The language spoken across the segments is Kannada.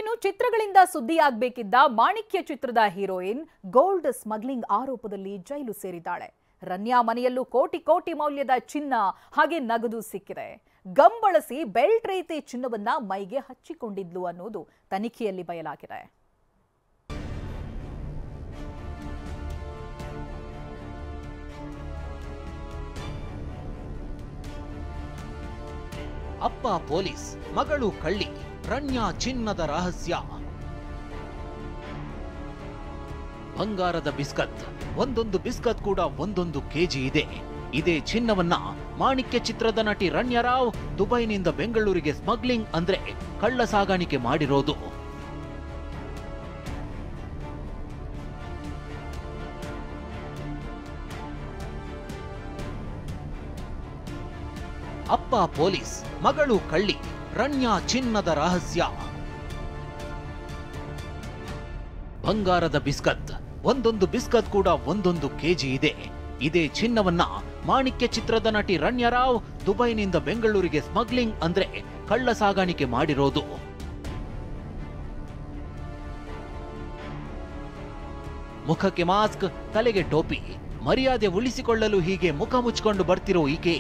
ಇನ್ನು ಚಿತ್ರಗಳಿಂದ ಸುದ್ದಿಯಾಗಬೇಕಿದ್ದ ಮಾಣಿಕ್ಯ ಚಿತ್ರದ ಹೀರೋಯಿನ್ ಗೋಲ್ಡ್ ಸ್ಮಗ್ಲಿಂಗ್ ಆರೋಪದಲ್ಲಿ ಜೈಲು ಸೇರಿದ್ದಾಳೆ. ರನ್ಯಾ ಮನೆಯಲ್ಲೂ ಕೋಟಿ ಕೋಟಿ ಮೌಲ್ಯದ ಚಿನ್ನ ಹಾಗೆ ನಗದು ಸಿಕ್ಕಿದೆ. ಗಮ್ ಬಳಸಿ ಬೆಲ್ಟ್ ರೀತಿ ಚಿನ್ನವನ್ನ ಮೈಗೆ ಹಚ್ಚಿಕೊಂಡಿದ್ಲು ಅನ್ನೋದು ತನಿಖೆಯಲ್ಲಿ ಬಯಲಾಗಿದೆ. ಅಪ್ಪ ಪೊಲೀಸ್, ಮಗಳು ಕಳ್ಳಿ, ರಣ್ಯಾ ಚಿನ್ನದ ರಹಸ್ಯ. ಬಂಗಾರದ ಬಿಸ್ಕತ್, ಒಂದೊಂದು ಬಿಸ್ಕತ್ ಕೂಡ 1 ಕೆಜಿ ಇದೆ. ಇದೇ ಚಿನ್ನವನ್ನ ಮಾಣಿಕ್ಯ ಚಿತ್ರದ ನಟಿ ರಣ್ಯಾ ರಾವ್ ದುಬೈನಿಂದ ಬೆಂಗಳೂರಿಗೆ ಸ್ಮಗ್ಲಿಂಗ್ ಅಂದ್ರೆ ಕಳ್ಳ ಸಾಗಾಣಿಕೆ ಮಾಡಿರೋದು. ಅಪ್ಪ ಪೊಲೀಸ್, ಮಗಳು ಕಳ್ಳಿ, ರಣ್ಯಾ ಚಿನ್ನದ ರಹಸ್ಯ. ಬಂಗಾರದ ಬಿಸ್ಕತ್, ಒಂದೊಂದು ಬಿಸ್ಕತ್ ಕೂಡ 1 ಕೆಜಿ ಇದೆ. ಇದೇ ಚಿನ್ನವನ್ನ ಮಾಣಿಕ್ಯ ಚಿತ್ರದ ನಟಿ ರಣ್ಯಾ ರಾವ್ ದುಬೈನಿಂದ ಬೆಂಗಳೂರಿಗೆ ಸ್ಮಗ್ಲಿಂಗ್ ಅಂದ್ರೆ ಕಳ್ಳ ಸಾಗಾಣಿಕೆ ಮಾಡಿರೋದು. ಮುಖಕ್ಕೆ ಮಾಸ್ಕ್, ತಲೆಗೆ ಟೋಪಿ, ಮರ್ಯಾದೆ ಉಳಿಸಿಕೊಳ್ಳಲು ಹೀಗೆ ಮುಖ ಮುಚ್ಚಿಕೊಂಡು ಬರ್ತಿರೋ ಈಕೆ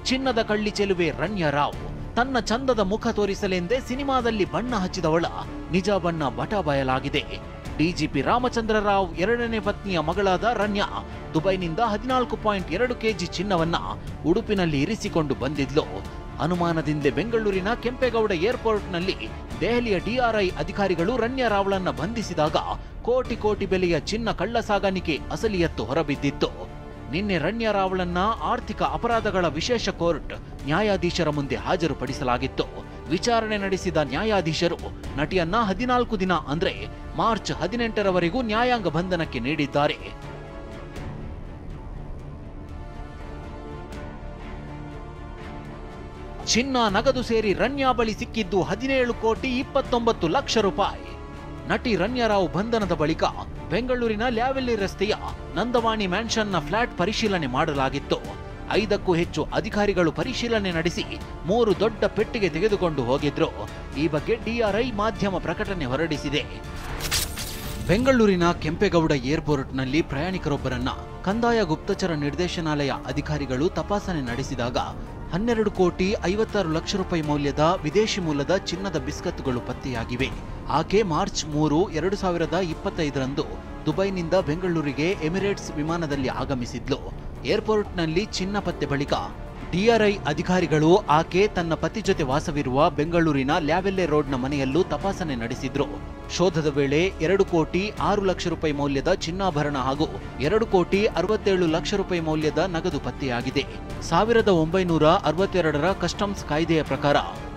ಚಿನ್ನದ ಕಳ್ಳಿ ಚೆಲುವೆ ರಣ್ಯಾ ರಾವ್. ತನ್ನ ಚಂದದ ಮುಖ ತೋರಿಸಲೆಂದೇ ಸಿನಿಮಾದಲ್ಲಿ ಬಣ್ಣ ಹಚ್ಚಿದವಳ ನಿಜ ಬಣ್ಣ ಬಟ ಬಯಲಾಗಿದೆ. ಡಿಜಿಪಿ ರಾಮಚಂದ್ರ ರಾವ್ 2ನೇ ಪತ್ನಿಯ ಮಗಳಾದ ರಣ್ಯಾ ದುಬೈನಿಂದ 14.2 ಕೆಜಿ ಚಿನ್ನವನ್ನ ಉಡುಪಿನಲ್ಲಿ ಇರಿಸಿಕೊಂಡು ಬಂದಿದ್ಲು. ಅನುಮಾನದಿಂದಲೇ ಬೆಂಗಳೂರಿನ ಕೆಂಪೇಗೌಡ ಏರ್ಪೋರ್ಟ್ನಲ್ಲಿ ದೆಹಲಿಯ ಡಿಆರ್ಐ ಅಧಿಕಾರಿಗಳು ರಣ್ಯಾ ರಾವ್ಳನ್ನ ಬಂಧಿಸಿದಾಗ ಕೋಟಿ ಕೋಟಿ ಬೆಲೆಯ ಚಿನ್ನ ಕಳ್ಳ ಸಾಗಾಣಿಕೆ ಅಸಲಿಯತ್ತು ಹೊರಬಿದ್ದಿತ್ತು. ನಿನ್ನೆ ರಣ್ಯಾ ರಾವ್ಳನ್ನ ಆರ್ಥಿಕ ಅಪರಾಧಗಳ ವಿಶೇಷ ಕೋರ್ಟ್ ನ್ಯಾಯಾಧೀಶರ ಮುಂದೆ ಹಾಜರುಪಡಿಸಲಾಗಿತ್ತು. ವಿಚಾರಣೆ ನಡೆಸಿದ ನ್ಯಾಯಾಧೀಶರು ನಟಿಯನ್ನ 14 ದಿನ ಅಂದ್ರೆ ಮಾರ್ಚ್ 18ರವರೆಗೂ ನ್ಯಾಯಾಂಗ ಬಂಧನಕ್ಕೆ ನೀಡಿದ್ದಾರೆ. ಚಿನ್ನ ನಗದು ಸೇರಿ ರಣ್ಯಾ ಬಳಿ ಸಿಕ್ಕಿದ್ದು 17 ಕೋಟಿ 29 ಲಕ್ಷ ರೂಪಾಯಿ. ನಟಿ ರಣ್ಯಾ ರಾವ್ ಬಂಧನದ ಬಳಿಕ ಬೆಂಗಳೂರಿನ ಲ್ಯಾವೆಲ್ಲಿ ರಸ್ತೆಯ ನಂದವಾಣಿ ಮ್ಯಾನ್ಷನ್ನ ಫ್ಲಾಟ್ ಪರಿಶೀಲನೆ ಮಾಡಲಾಗಿತ್ತು. 5ಕ್ಕೂ ಹೆಚ್ಚು ಅಧಿಕಾರಿಗಳು ಪರಿಶೀಲನೆ ನಡೆಸಿ 3 ದೊಡ್ಡ ಪೆಟ್ಟಿಗೆ ತೆಗೆದುಕೊಂಡು ಹೋಗಿದ್ರು. ಈ ಬಗ್ಗೆ ಡಿಆರ್ಐ ಮಾಧ್ಯಮ ಪ್ರಕಟಣೆ ಹೊರಡಿಸಿದೆ. ಬೆಂಗಳೂರಿನ ಕೆಂಪೇಗೌಡ ಏರ್ಪೋರ್ಟ್ನಲ್ಲಿ ಪ್ರಯಾಣಿಕರೊಬ್ಬರನ್ನ ಕಂದಾಯ ಗುಪ್ತಚರ ನಿರ್ದೇಶನಾಲಯ ಅಧಿಕಾರಿಗಳು ತಪಾಸಣೆ ನಡೆಸಿದಾಗ 12 ಕೋಟಿ 56 ಲಕ್ಷ ರೂಪಾಯಿ ಮೌಲ್ಯದ ವಿದೇಶಿ ಮೂಲದ ಚಿನ್ನದ ಬಿಸ್ಕತ್ಗಳು ಪತ್ತೆಯಾಗಿವೆ. ಆಕೆ ಮಾರ್ಚ್ 3, 2025ರಂದು ದುಬೈನಿಂದ ಬೆಂಗಳೂರಿಗೆ ಎಮಿರೇಟ್ಸ್ ವಿಮಾನದಲ್ಲಿ ಆಗಮಿಸಿದ್ಲು. ಏರ್ಪೋರ್ಟ್ನಲ್ಲಿ ಚಿನ್ನ ಪತ್ತೆ ಬಳಿಕ ಡಿಆರ್ಐ ಅಧಿಕಾರಿಗಳು ಆಕೆ ತನ್ನ ಪತಿ ಜೊತೆ ವಾಸವಿರುವ ಬೆಂಗಳೂರಿನ ಲ್ಯಾವೆಲ್ಲೆ ರೋಡ್ನ ಮನೆಯಲ್ಲೂ ತಪಾಸಣೆ ನಡೆಸಿದ್ರು. ಶೋಧದ ವೇಳೆ 2 ಕೋಟಿ 6 ಲಕ್ಷ ರೂಪಾಯಿ ಮೌಲ್ಯದ ಚಿನ್ನಾಭರಣ ಹಾಗೂ 2 ಕೋಟಿ 67 ಲಕ್ಷ ರೂಪಾಯಿ ಮೌಲ್ಯದ ನಗದು ಪತ್ತೆಯಾಗಿದೆ. 1962ರ ಕಸ್ಟಮ್ಸ್ ಕಾಯ್ದೆಯ ಪ್ರಕಾರ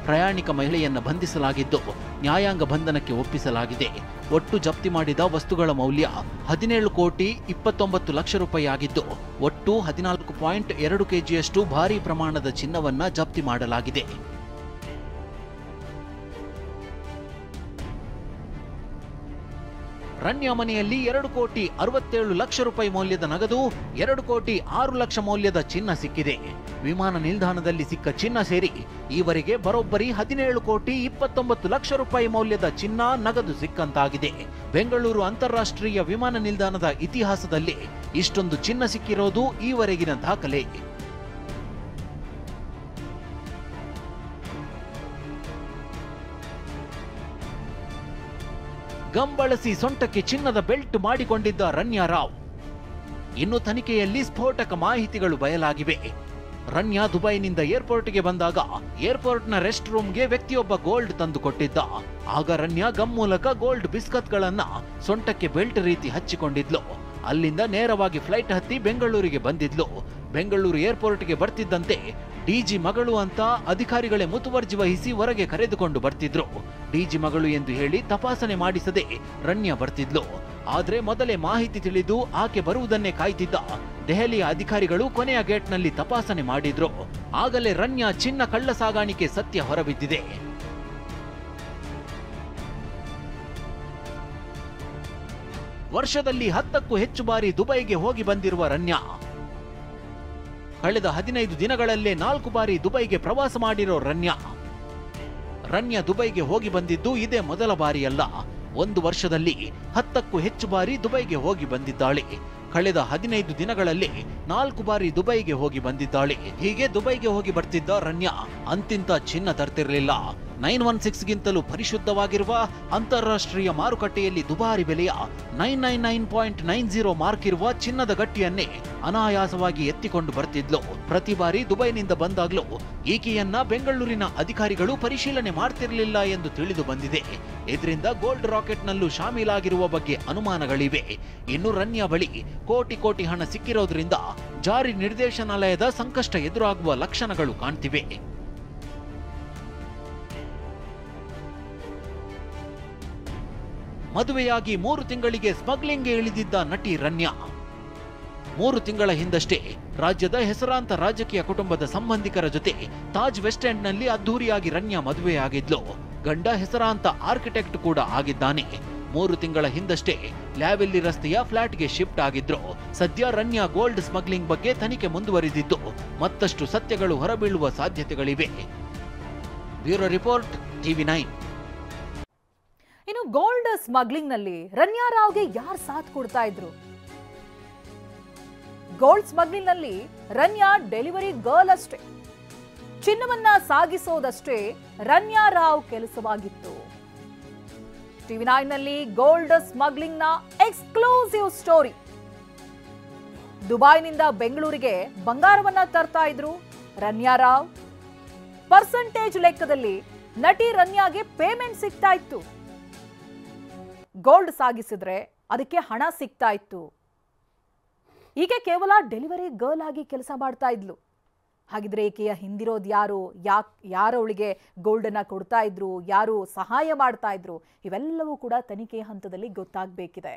ಪ್ರಯಾಣಿಕ ಮಹಿಳೆಯನ್ನ ಬಂಧಿಸಲಾಗಿದ್ದು ನ್ಯಾಯಾಂಗ ಬಂಧನಕ್ಕೆ ಒಪ್ಪಿಸಲಾಗಿದೆ. ಒಟ್ಟು ಜಪ್ತಿ ಮಾಡಿದ ವಸ್ತುಗಳ ಮೌಲ್ಯ 17 ಕೋಟಿ 29 ಲಕ್ಷ ರೂಪಾಯಿ ಆಗಿದ್ದು ಒಟ್ಟು 14.2 ಕೆಜಿಯಷ್ಟು ಭಾರೀ ಪ್ರಮಾಣದ ಚಿನ್ನವನ್ನ ಜಪ್ತಿ ಮಾಡಲಾಗಿದೆ. ರಣ್ಯಾ ಮನೆಯಲ್ಲಿ 2 ಕೋಟಿ 67 ಲಕ್ಷ ರೂಪಾಯಿ ಮೌಲ್ಯದ ನಗದು, 2 ಕೋಟಿ 6 ಲಕ್ಷ ಮೌಲ್ಯದ ಚಿನ್ನ ಸಿಕ್ಕಿದೆ. ವಿಮಾನ ನಿಲ್ದಾಣದಲ್ಲಿ ಸಿಕ್ಕ ಚಿನ್ನ ಸೇರಿ ಈವರೆಗೆ ಬರೋಬ್ಬರಿ 17 ಕೋಟಿ 29 ಲಕ್ಷ ರೂಪಾಯಿ ಮೌಲ್ಯದ ಚಿನ್ನ ನಗದು ಸಿಕ್ಕಂತಾಗಿದೆ. ಬೆಂಗಳೂರು ಅಂತಾರಾಷ್ಟ್ರೀಯ ವಿಮಾನ ನಿಲ್ದಾಣದ ಇತಿಹಾಸದಲ್ಲಿ ಇಷ್ಟೊಂದು ಚಿನ್ನ ಸಿಕ್ಕಿರೋದು ಈವರೆಗಿನ ದಾಖಲೆ. ಗಮ್ ಬಳಸಿ ಸೊಂಟಕ್ಕೆ ಚಿನ್ನದ ಬೆಲ್ಟ್ ಮಾಡಿಕೊಂಡಿದ್ದ ರಣ್ಯಾ ರಾವ್. ಇನ್ನು ತನಿಖೆಯಲ್ಲಿ ಸ್ಫೋಟಕ ಮಾಹಿತಿಗಳು ಬಯಲಾಗಿವೆ. ರಣ್ಯಾ ದುಬೈನಿಂದ ಏರ್ಪೋರ್ಟ್ಗೆ ಬಂದಾಗ ಏರ್ಪೋರ್ಟ್ನ ರೆಸ್ಟ್ ರೂಮ್ಗೆ ವ್ಯಕ್ತಿಯೊಬ್ಬ ಗೋಲ್ಡ್ ತಂದು ಕೊಟ್ಟಿದ್ದ. ಆಗ ರಣ್ಯಾ ಗಮ್ ಮೂಲಕ ಗೋಲ್ಡ್ ಬಿಸ್ಕತ್ಗಳನ್ನ ಸೊಂಟಕ್ಕೆ ಬೆಲ್ಟ್ ರೀತಿ ಹಚ್ಚಿಕೊಂಡಿದ್ಲು. ಅಲ್ಲಿಂದ ನೇರವಾಗಿ ಫ್ಲೈಟ್ ಹತ್ತಿ ಬೆಂಗಳೂರಿಗೆ ಬಂದಿದ್ಲು. ಬೆಂಗಳೂರು ಏರ್ಪೋರ್ಟ್ಗೆ ಬರ್ತಿದ್ದಂತೆ ಡಿಜಿ ಮಗಳು ಅಂತ ಅಧಿಕಾರಿಗಳೇ ಮುತುವರ್ಜಿ ವಹಿಸಿ ಹೊರಗೆ ಕರೆದುಕೊಂಡು ಬರ್ತಿದ್ರು. ಡಿಜಿ ಮಗಳು ಎಂದು ಹೇಳಿ ತಪಾಸಣೆ ಮಾಡಿಸದೆ ರಣ್ಯಾ ಬರ್ತಿದ್ಲು. ಆದ್ರೆ ಮೊದಲೇ ಮಾಹಿತಿ ತಿಳಿದು ಆಕೆ ಬರುವುದನ್ನೇ ಕಾಯ್ತಿದ್ದ ದೆಹಲಿಯ ಅಧಿಕಾರಿಗಳು ಕೊನೆಯ ಗೇಟ್ನಲ್ಲಿ ತಪಾಸಣೆ ಮಾಡಿದ್ರು. ಆಗಲೇ ರಣ್ಯಾ ಚಿನ್ನ ಕಳ್ಳ ಸಾಗಾಣಿಕೆ ಸತ್ಯ ಹೊರಬಿದ್ದಿದೆ. ವರ್ಷದಲ್ಲಿ 10ಕ್ಕೂ ಹೆಚ್ಚು ಬಾರಿ ದುಬೈಗೆ ಹೋಗಿ ಬಂದಿರುವ ರಣ್ಯಾ ಕಳೆದ 15 ದಿನಗಳಲ್ಲೇ 4 ಬಾರಿ ದುಬೈಗೆ ಪ್ರವಾಸ ಮಾಡಿರೋ ರಣ್ಯಾ ರನ್ಯಾ ದುಬೈಗೆ ಹೋಗಿ ಬಂದಿದ್ದು ಇದೇ ಮೊದಲ ಬಾರಿಯಲ್ಲ. 1 ವರ್ಷದಲ್ಲಿ 10ಕ್ಕೂ ಹೆಚ್ಚು ಬಾರಿ ದುಬೈಗೆ ಹೋಗಿ ಬಂದಿದ್ದಾಳೆ. ಕಳೆದ 15 ದಿನಗಳಲ್ಲಿ 4 ಬಾರಿ ದುಬೈಗೆ ಹೋಗಿ ಬಂದಿದ್ದಾಳೆ. ಹೀಗೆ ದುಬೈಗೆ ಹೋಗಿ ಬರ್ತಿದ್ದ ರನ್ಯಾ ಅಂತಿಂತ ಚಿನ್ನ ತರ್ತಿರ್ಲಿಲ್ಲ. 916ಗಿಂತಲೂ ಪರಿಶುದ್ಧವಾಗಿರುವ ಅಂತಾರಾಷ್ಟ್ರೀಯ ಮಾರುಕಟ್ಟೆಯಲ್ಲಿ ದುಬಾರಿ ಬೆಲೆಯ 999.90 ಮಾರ್ಕ್ ಇರುವ ಚಿನ್ನದ ಗಟ್ಟಿಯನ್ನೇ ಅನಾಯಾಸವಾಗಿ ಎತ್ತಿಕೊಂಡು ಬರ್ತಿದ್ಲು. ಪ್ರತಿ ಬಾರಿ ದುಬೈನಿಂದ ಬಂದಾಗ್ಲೂ ಈಕೆಯನ್ನ ಬೆಂಗಳೂರಿನ ಅಧಿಕಾರಿಗಳು ಪರಿಶೀಲನೆ ಮಾಡ್ತಿರ್ಲಿಲ್ಲ ಎಂದು ತಿಳಿದು ಬಂದಿದೆ. ಇದರಿಂದ ಗೋಲ್ಡ್ ರಾಕೆಟ್ನಲ್ಲೂ ಶಾಮೀಲಾಗಿರುವ ಬಗ್ಗೆ ಅನುಮಾನಗಳಿವೆ. ಇನ್ನು ರನ್ಯಾ ಬಳಿ ಕೋಟಿ ಹಣ ಸಿಕ್ಕಿರೋದ್ರಿಂದ ಜಾರಿ ನಿರ್ದೇಶನಾಲಯದ ಸಂಕಷ್ಟ ಎದುರಾಗುವ ಲಕ್ಷಣಗಳು ಕಾಣ್ತಿವೆ. ಮದುವೆಯಾಗಿ 3 ತಿಂಗಳಿಗೆ ಸ್ಮಗ್ಲಿಂಗ್ಗೆ ಇಳಿದಿದ್ದ ನಟಿ ರನ್ಯಾ 3 ತಿಂಗಳ ಹಿಂದಷ್ಟೇ ರಾಜ್ಯದ ಹೆಸರಾಂತ ರಾಜಕೀಯ ಕುಟುಂಬದ ಸಂಬಂಧಿಕರ ಜೊತೆ ತಾಜ್ ವೆಸ್ಟ್ ಎಂಡ್ನಲ್ಲಿ ಅದ್ದೂರಿಯಾಗಿ ರನ್ಯಾ ಮದುವೆಯಾಗಿದ್ಲು. ಗಂಡ ಹೆಸರಾಂತ ಆರ್ಕಿಟೆಕ್ಟ್ ಕೂಡ ಆಗಿದ್ದಾನೆ. 3 ತಿಂಗಳ ಹಿಂದಷ್ಟೇ ಲ್ಯಾವೆಲ್ಲಿ ರಸ್ತೆಯ ಫ್ಲಾಟ್ಗೆ ಶಿಫ್ಟ್ ಆಗಿದ್ರು. ಸದ್ಯ ರನ್ಯಾ ಗೋಲ್ಡ್ ಸ್ಮಗ್ಲಿಂಗ್ ಬಗ್ಗೆ ತನಿಖೆ ಮುಂದುವರಿದಿದ್ದು ಮತ್ತಷ್ಟು ಸತ್ಯಗಳು ಹೊರಬೀಳುವ ಸಾಧ್ಯತೆಗಳಿವೆ. Bureau report, TV9. ಇನ್ನು ಗೋಲ್ಡ್ ಸ್ಮಗ್ಲಿಂಗ್ ನಲ್ಲಿ ರನ್ಯಾ ರಾವ್ಗೆ ಯಾರು ಸಾಥ್ ಕೊಡ್ತಾ ಇದ್ರು? ಗೋಲ್ಡ್ ಸ್ಮಗ್ಲಿಂಗ್ ನಲ್ಲಿ ರನ್ಯಾ ಡೆಲಿವರಿ ಗರ್ಲ್ ಅಷ್ಟೇ. ಚಿನ್ನವನ್ನ ಸಾಗಿಸೋದಷ್ಟೇ ರನ್ಯಾ ರಾವ್ ಕೆಲಸವಾಗಿತ್ತು. TV9 ನಲ್ಲಿ ಗೋಲ್ಡ್ ಸ್ಮಗ್ಲಿಂಗ್ ನ ಎಕ್ಸ್ಕ್ಲೂಸಿವ್ ಸ್ಟೋರಿ. ದುಬೈನಿಂದ ಬೆಂಗಳೂರಿಗೆ ಬಂಗಾರವನ್ನ ತರ್ತಾ ಇದ್ರು ರನ್ಯಾ ರಾವ್. ಪರ್ಸೆಂಟೇಜ್ ಲೆಕ್ಕದಲ್ಲಿ ನಟಿ ರನ್ಯಾಗೆ ಪೇಮೆಂಟ್ ಸಿಗ್ತಾ ಇತ್ತು. ಗೋಲ್ಡ್ ಸಾಗಿಸಿದ್ರೆ ಅದಕ್ಕೆ ಹಣ ಸಿಗ್ತಾ ಇತ್ತು. ಈಕೆ ಕೇವಲ ಡೆಲಿವರಿ ಗರ್ಲ್ ಆಗಿ ಕೆಲಸ ಮಾಡ್ತಾ ಇದ್ಲು. ಹಾಗಿದ್ರೆ ಈಕೆಯ ಹಿಂದಿರೋದು ಯಾರು? ಯಾರವಳಿಗೆ ಗೋಲ್ಡ್ ಅನ್ನ ಕೊಡ್ತಾ ಇದ್ರು? ಯಾರು ಸಹಾಯ ಮಾಡ್ತಾ ಇದ್ರು? ಇವೆಲ್ಲವೂ ಕೂಡ ತನಿಖೆ ಹಂತದಲ್ಲಿ ಗೊತ್ತಾಗಬೇಕಿದೆ.